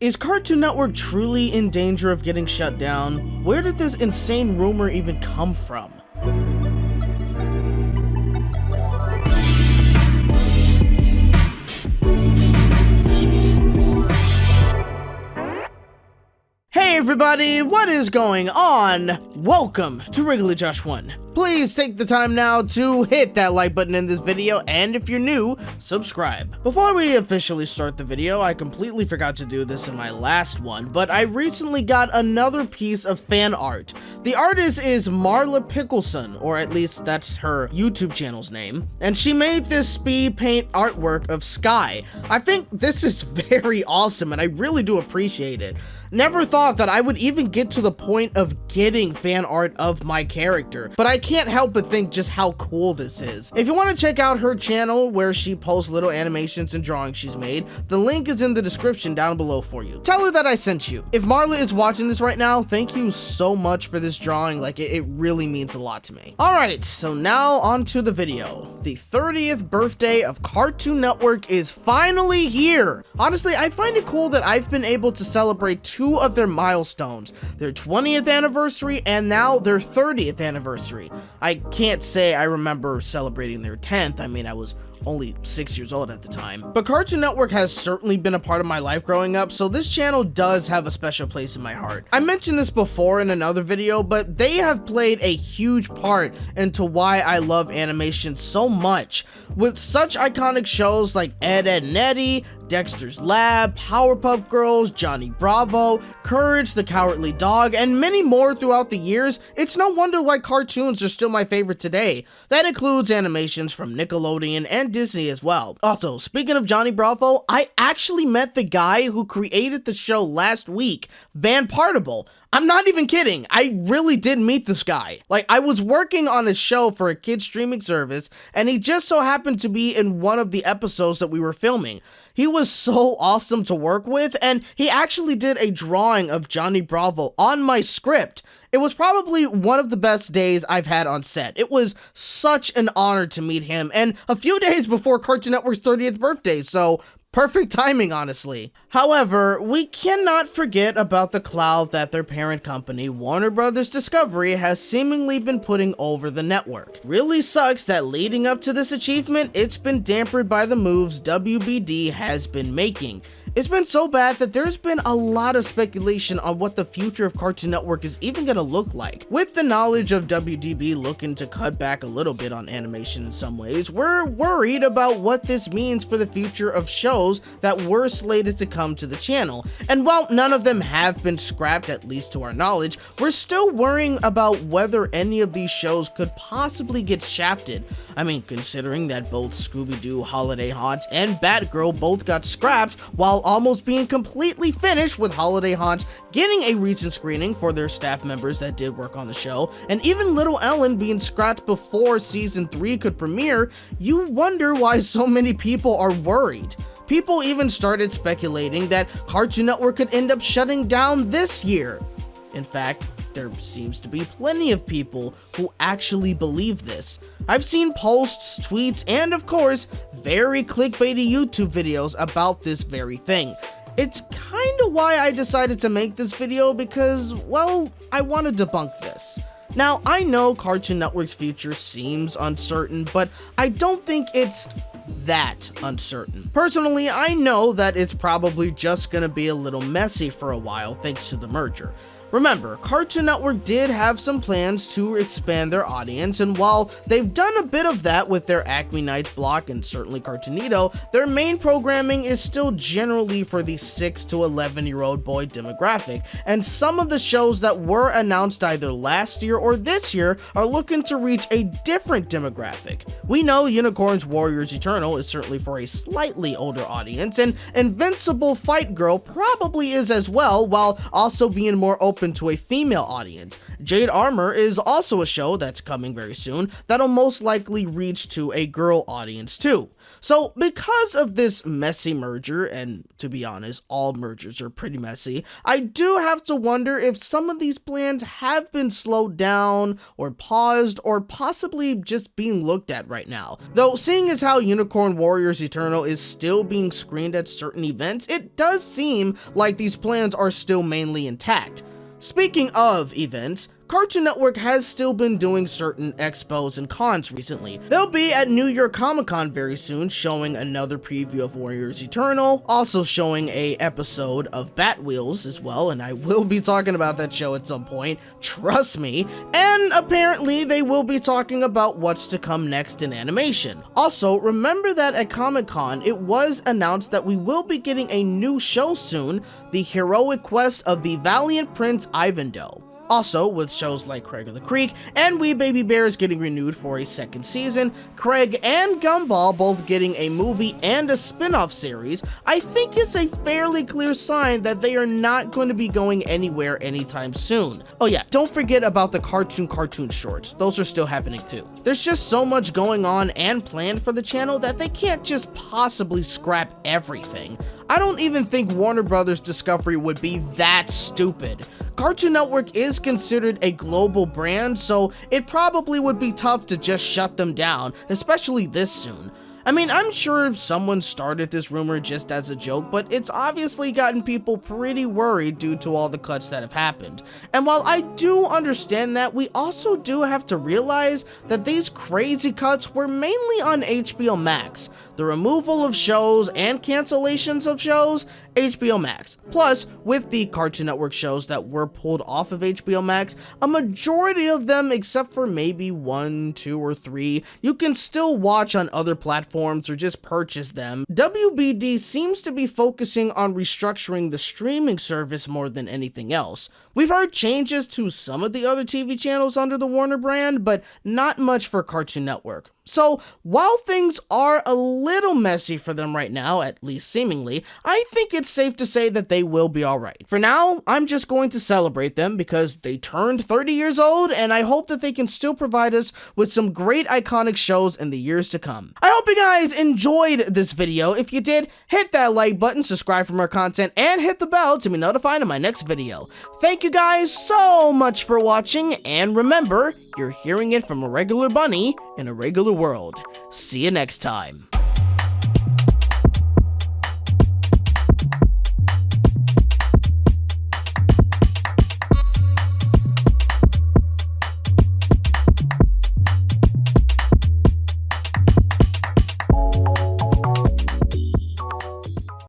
Is Cartoon Network truly in danger of getting shut down? Where did this insane rumor even come from? Hey everybody, what is going on? Welcome to Wriggly Josh 1. Please take the time now to hit that like button in this video, and if you're new, subscribe. Before we officially start the video, I completely forgot to do this in my last one, but I recently got another piece of fan art. The artist is Marla Pickleson, or at least that's her YouTube channel's name, and she made this speed paint artwork of Sky. I think this is very awesome, and I really do appreciate it. Never thought that I would even get to the point of getting fan art of my character, but I can't help but think just how cool this is. If you want to check out her channel where she posts little animations and drawings she's made, the link is in the description down below for you. Tell her that I sent you. If Marla is watching this right now, thank you so much for this drawing, like it really means a lot to me. Alright, so now on to the video. The 30th birthday of Cartoon Network is finally here! Honestly, I find it cool that I've been able to celebrate two of their milestones, their 20th anniversary and now their 30th anniversary. I can't say I remember celebrating their 10th, I mean I was only 6 years old at the time. But Cartoon Network has certainly been a part of my life growing up, so this channel does have a special place in my heart. I mentioned this before in another video, but they have played a huge part into why I love animation so much. With such iconic shows like Ed, Edd n Eddy, Dexter's Lab, Powerpuff Girls, Johnny Bravo, Courage the Cowardly Dog, and many more throughout the years, it's no wonder why cartoons are still my favorite today. That includes animations from Nickelodeon and Disney as well. Also, speaking of Johnny Bravo, I actually met the guy who created the show last week, Van Partible. I'm not even kidding, I really did meet this guy. Like, I was working on a show for a kid streaming service, and he just so happened to be in one of the episodes that we were filming. He was so awesome to work with, and he actually did a drawing of Johnny Bravo on my script. It was probably one of the best days I've had on set. It was such an honor to meet him, and a few days before Cartoon Network's 30th birthday, so perfect timing, honestly. However, we cannot forget about the cloud that their parent company, Warner Bros. Discovery, has seemingly been putting over the network. Really sucks that leading up to this achievement, it's been dampened by the moves WBD has been making. It's been so bad that there's been a lot of speculation on what the future of Cartoon Network is even gonna look like. With the knowledge of WDB looking to cut back a little bit on animation in some ways, we're worried about what this means for the future of shows that were slated to come to the channel. And while none of them have been scrapped, at least to our knowledge, we're still worrying about whether any of these shows could possibly get shafted. I mean, considering that both Scooby-Doo, Holiday Haunt, and Batgirl both got scrapped, while almost being completely finished, with Holiday Haunt getting a recent screening for their staff members that did work on the show, and even Little Ellen being scrapped before season 3 could premiere, you wonder why so many people are worried. People even started speculating that Cartoon Network could end up shutting down this year. In fact, there seems to be plenty of people who actually believe this. I've seen posts, tweets, and of course, very clickbaity YouTube videos about this very thing. It's kinda why I decided to make this video because, well, I want to debunk this. Now, I know Cartoon Network's future seems uncertain, but I don't think it's that uncertain. Personally, I know that it's probably just gonna be a little messy for a while thanks to the merger. Remember, Cartoon Network did have some plans to expand their audience, and while they've done a bit of that with their Acme Nights block and certainly Cartoonito, their main programming is still generally for the 6 to 11-year-old boy demographic, and some of the shows that were announced either last year or this year are looking to reach a different demographic. We know Unicorns Warriors Eternal is certainly for a slightly older audience, and Invincible Fight Girl probably is as well, while also being more open to a female audience. Jade Armor is also a show that's coming very soon that'll most likely reach to a girl audience too. So because of this messy merger, and to be honest, all mergers are pretty messy, I do have to wonder if some of these plans have been slowed down or paused or possibly just being looked at right now. Though seeing as how Unicorn Warriors Eternal is still being screened at certain events, it does seem like these plans are still mainly intact. Speaking of events, Cartoon Network has still been doing certain expos and cons recently. They'll be at New York Comic Con very soon, showing another preview of Warriors Eternal, also showing a episode of Bat Wheels as well, and I will be talking about that show at some point, trust me, and apparently they will be talking about what's to come next in animation. Also, remember that at Comic Con, it was announced that we will be getting a new show soon, The Heroic Quest of the Valiant Prince Ivandoe. Also, with shows like Craig of the Creek and We Baby Bears getting renewed for a second season, Craig and Gumball both getting a movie and a spin-off series, I think it's a fairly clear sign that they are not going to be going anywhere anytime soon. Oh yeah, don't forget about the cartoon shorts, those are still happening too. There's just so much going on and planned for the channel that they can't just possibly scrap everything. I don't even think Warner Brothers Discovery would be that stupid. Cartoon Network is considered a global brand, so it probably would be tough to just shut them down, especially this soon. I mean, I'm sure someone started this rumor just as a joke, but it's obviously gotten people pretty worried due to all the cuts that have happened. And while I do understand that, we also do have to realize that these crazy cuts were mainly on HBO Max. The removal of shows and cancellations of shows, HBO Max. Plus, with the Cartoon Network shows that were pulled off of HBO Max, a majority of them, except for maybe 1, 2, or 3, you can still watch on other platforms or just purchase them. WBD seems to be focusing on restructuring the streaming service more than anything else. We've heard changes to some of the other TV channels under the Warner brand, but not much for Cartoon Network. So, while things are a little messy for them right now, at least seemingly, I think it's safe to say that they will be alright. For now, I'm just going to celebrate them because they turned 30 years old, and I hope that they can still provide us with some great iconic shows in the years to come. I hope you guys enjoyed this video. If you did, hit that like button, subscribe for more content, and hit the bell to be notified of my next video. Thank you guys so much for watching, and remember, you're hearing it from a regular bunny in a regular world. See you next time.